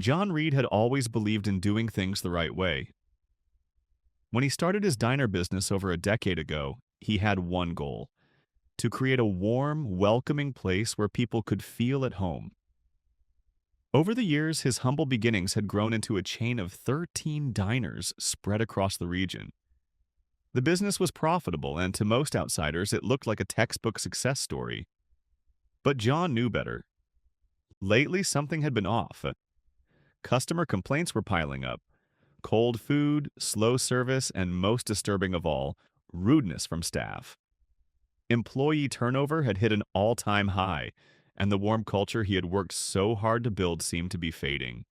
John Reid had always believed in doing things the right way. When he started his diner business over a decade ago, he had one goal: to create a warm, welcoming place where people could feel at home. Over the years, his humble beginnings had grown into a chain of 13 diners spread across the region. The business was profitable, and to most outsiders, it looked like a textbook success story. But John knew better. Lately, something had been off. Customer complaints were piling up. Cold food, slow service, and most disturbing of all, rudeness from staff. Employee turnover had hit an all-time high, and the warm culture he had worked so hard to build seemed to be fading.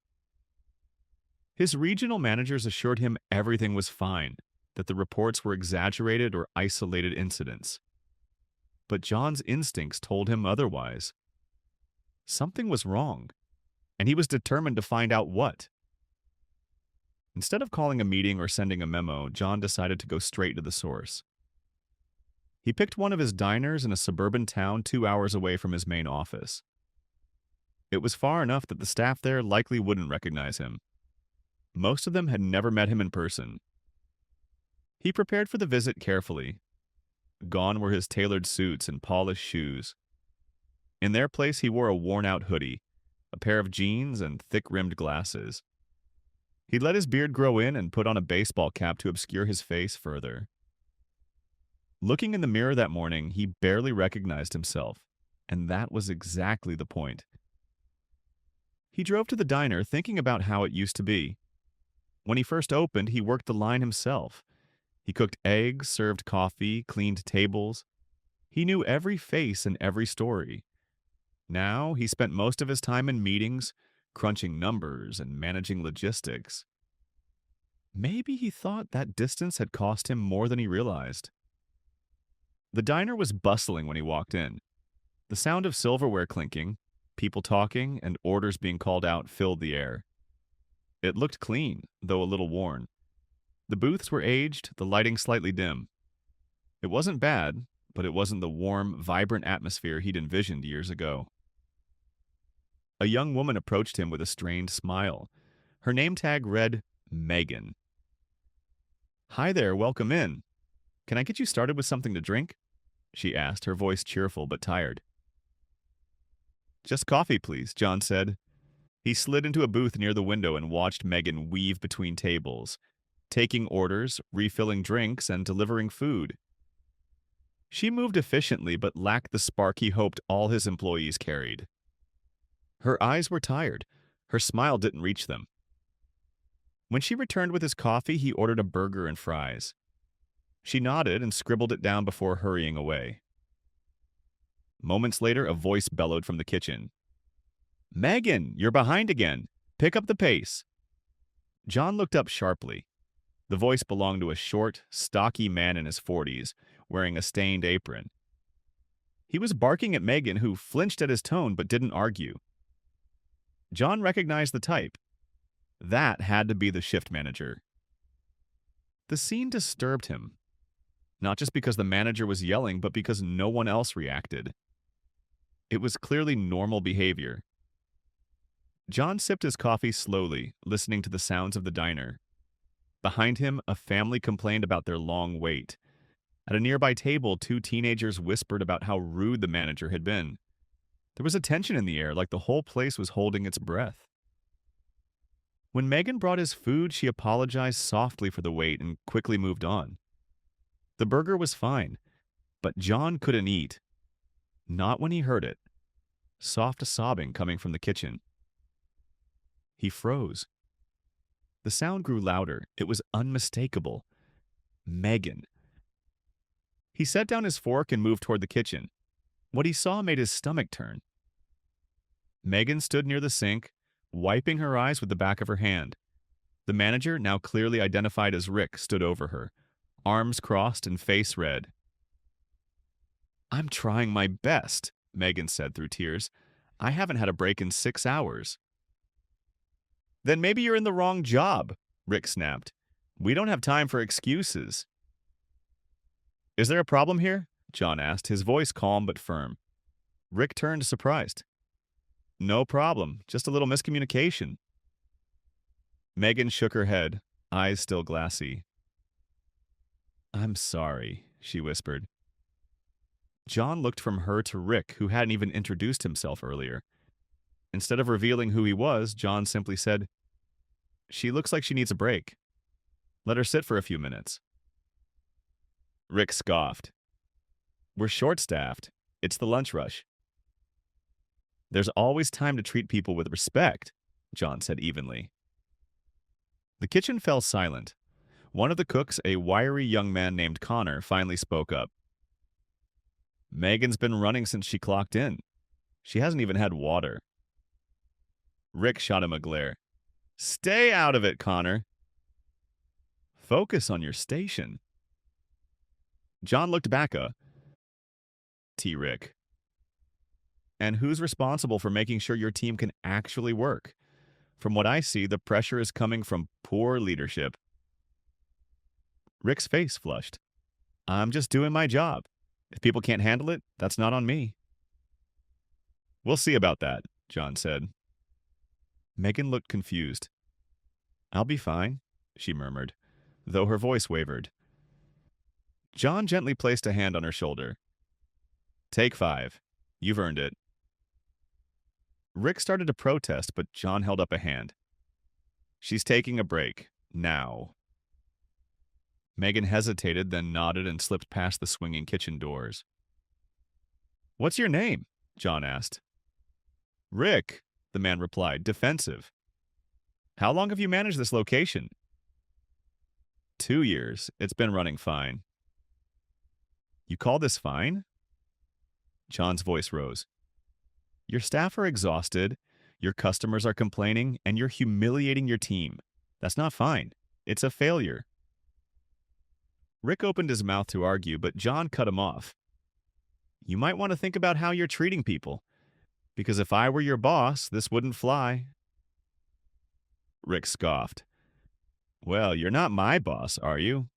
His regional managers assured him everything was fine, that the reports were exaggerated or isolated incidents. But John's instincts told him otherwise. Something was wrong, and he was determined to find out what. Instead of calling a meeting or sending a memo, John decided to go straight to the source. He picked one of his diners in a suburban town 2 hours away from his main office. It was far enough that the staff there likely wouldn't recognize him. Most of them had never met him in person. He prepared for the visit carefully. Gone were his tailored suits and polished shoes. In their place, he wore a worn-out hoodie, a pair of jeans, and thick-rimmed glasses. He let his beard grow in and put on a baseball cap to obscure his face further. Looking in the mirror that morning, he barely recognized himself, and that was exactly the point. He drove to the diner thinking about how it used to be. When he first opened, he worked the line himself. He cooked eggs, served coffee, cleaned tables. He knew every face and every story. Now, he spent most of his time in meetings, crunching numbers and managing logistics. Maybe he thought that distance had cost him more than he realized. The diner was bustling when he walked in. The sound of silverware clinking, people talking, and orders being called out filled the air. It looked clean, though a little worn. The booths were aged, the lighting slightly dim. It wasn't bad, but it wasn't the warm, vibrant atmosphere he'd envisioned years ago. A young woman approached him with a strained smile. Her name tag read Megan. "Hi there, welcome in. Can I get you started with something to drink?" she asked, her voice cheerful but tired. "Just coffee, please," John said. He slid into a booth near the window and watched Megan weave between tables, taking orders, refilling drinks, and delivering food. She moved efficiently but lacked the spark he hoped all his employees carried. Her eyes were tired. Her smile didn't reach them. When she returned with his coffee, he ordered a burger and fries. She nodded and scribbled it down before hurrying away. Moments later, a voice bellowed from the kitchen. "Megan, you're behind again. Pick up the pace." John looked up sharply. The voice belonged to a short, stocky man in his 40s, wearing a stained apron. He was barking at Megan, who flinched at his tone but didn't argue. John recognized the type. That had to be the shift manager. The scene disturbed him, not just because the manager was yelling, but because no one else reacted. It was clearly normal behavior. John sipped his coffee slowly, listening to the sounds of the diner. Behind him, a family complained about their long wait. At a nearby table, two teenagers whispered about how rude the manager had been. There was a tension in the air, like the whole place was holding its breath. When Megan brought his food, she apologized softly for the wait and quickly moved on. The burger was fine, but John couldn't eat. Not when he heard it. Soft sobbing coming from the kitchen. He froze. The sound grew louder. It was unmistakable. Megan. He set down his fork and moved toward the kitchen. What he saw made his stomach turn. Megan stood near the sink, wiping her eyes with the back of her hand. The manager, now clearly identified as Rick, stood over her, arms crossed and face red. "I'm trying my best," Megan said through tears. "I haven't had a break in 6 hours." "Then maybe you're in the wrong job," Rick snapped. "We don't have time for excuses." "Is there a problem here?" John asked, his voice calm but firm. Rick turned surprised. "No problem, just a little miscommunication." Megan shook her head, eyes still glassy. I'm sorry, she whispered. John looked from her to Rick, who hadn't even introduced himself earlier. Instead of revealing who he was, John simply said, She looks like she needs a break. Let her sit for a few minutes. Rick scoffed. We're short-staffed. It's the lunch rush. There's always time to treat people with respect, John said evenly. The kitchen fell silent. One of the cooks, a wiry young man named Connor, finally spoke up. Megan's been running since she clocked in. She hasn't even had water. Rick shot him a glare. Stay out of it, Connor. Focus on your station. John looked back Rick. And who's responsible for making sure your team can actually work? From what I see, the pressure is coming from poor leadership. Rick's face flushed. I'm just doing my job. If people can't handle it, that's not on me. We'll see about that, John said. Megan looked confused. I'll be fine, she murmured, though her voice wavered. John gently placed a hand on her shoulder. Take 5. You've earned it. Rick started to protest, but John held up a hand. She's taking a break. Now. Megan hesitated, then nodded and slipped past the swinging kitchen doors. What's your name? John asked. Rick, the man replied, defensive. How long have you managed this location? 2 years. It's been running fine. You call this fine? John's voice rose. Your staff are exhausted, your customers are complaining, and you're humiliating your team. That's not fine. It's a failure. Rick opened his mouth to argue, but John cut him off. You might want to think about how you're treating people, because if I were your boss, this wouldn't fly. Rick scoffed. Well, you're not my boss, are you?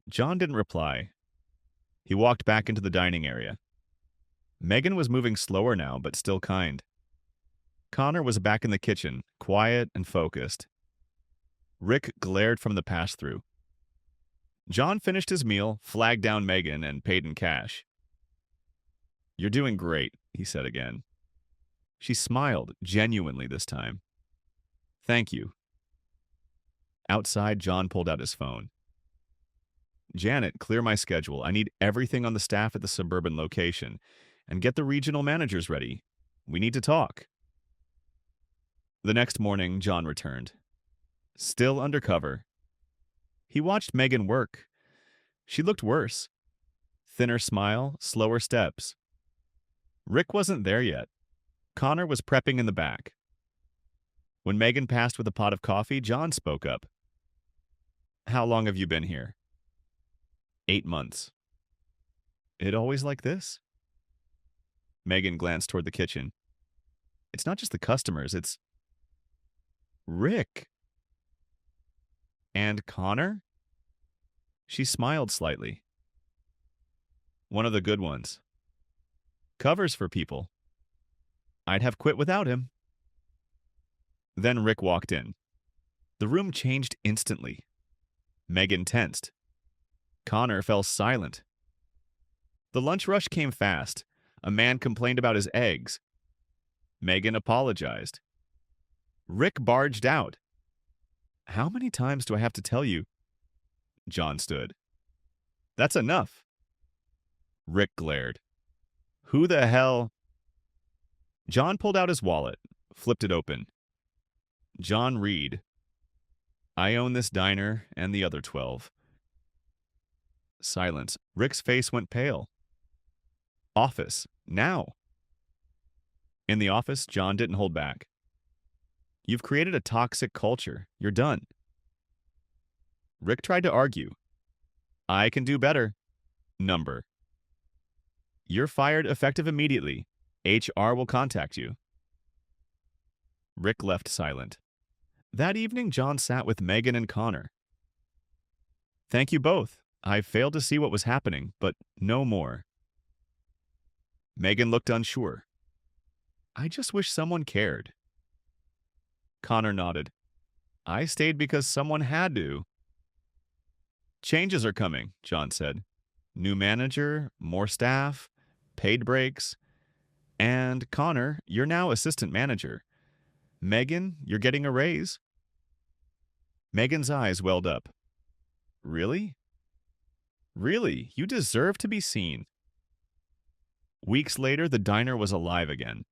John didn't reply. He walked back into the dining area. Megan was moving slower now, but still kind. Connor was back in the kitchen, quiet and focused. Rick glared from the pass-through. John finished his meal, flagged down Megan, and paid in cash. You're doing great, he said again. She smiled, genuinely this time. Thank you. Outside, John pulled out his phone. Janet, clear my schedule. I need everything on the staff at the suburban location. And get the regional managers ready. We need to talk. The next morning, John returned. Still undercover. He watched Megan work. She looked worse. Thinner smile, slower steps. Rick wasn't there yet. Connor was prepping in the back. When Megan passed with a pot of coffee, John spoke up. How long have you been here? 8 months. It always like this? Megan glanced toward the kitchen. It's not just the customers, it's Rick. And Connor? She smiled slightly. One of the good ones. Covers for people. I'd have quit without him. Then Rick walked in. The room changed instantly. Megan tensed. Connor fell silent. The lunch rush came fast. A man complained about his eggs. Megan apologized. Rick barged out. How many times do I have to tell you? John stood. That's enough. Rick glared. Who the hell? John pulled out his wallet, flipped it open. John Reid. I own this diner and the other 12. Silence. Rick's face went pale. Office. Now. In the office, John didn't hold back. You've created a toxic culture. You're done. Rick tried to argue. I can do better. Number. You're fired effective immediately. HR will contact you. Rick left silent. That evening, John sat with Megan and Connor. Thank you both. I failed to see what was happening, but no more. Megan looked unsure. I just wish someone cared. Connor nodded. I stayed because someone had to. Changes are coming, John said. New manager, more staff, paid breaks. And Connor, you're now assistant manager. Megan, you're getting a raise. Megan's eyes welled up. Really? Really? You deserve to be seen. Weeks later, the diner was alive again.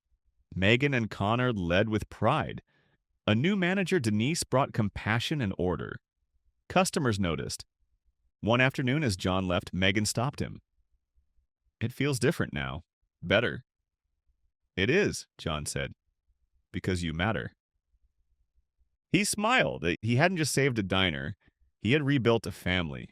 Megan and Connor led with pride. A new manager, Denise, brought compassion and order. Customers noticed. One afternoon, as John left, Megan stopped him. It feels different now. Better. It is, John said, because you matter. He smiled. He hadn't just saved a diner. He had rebuilt a family.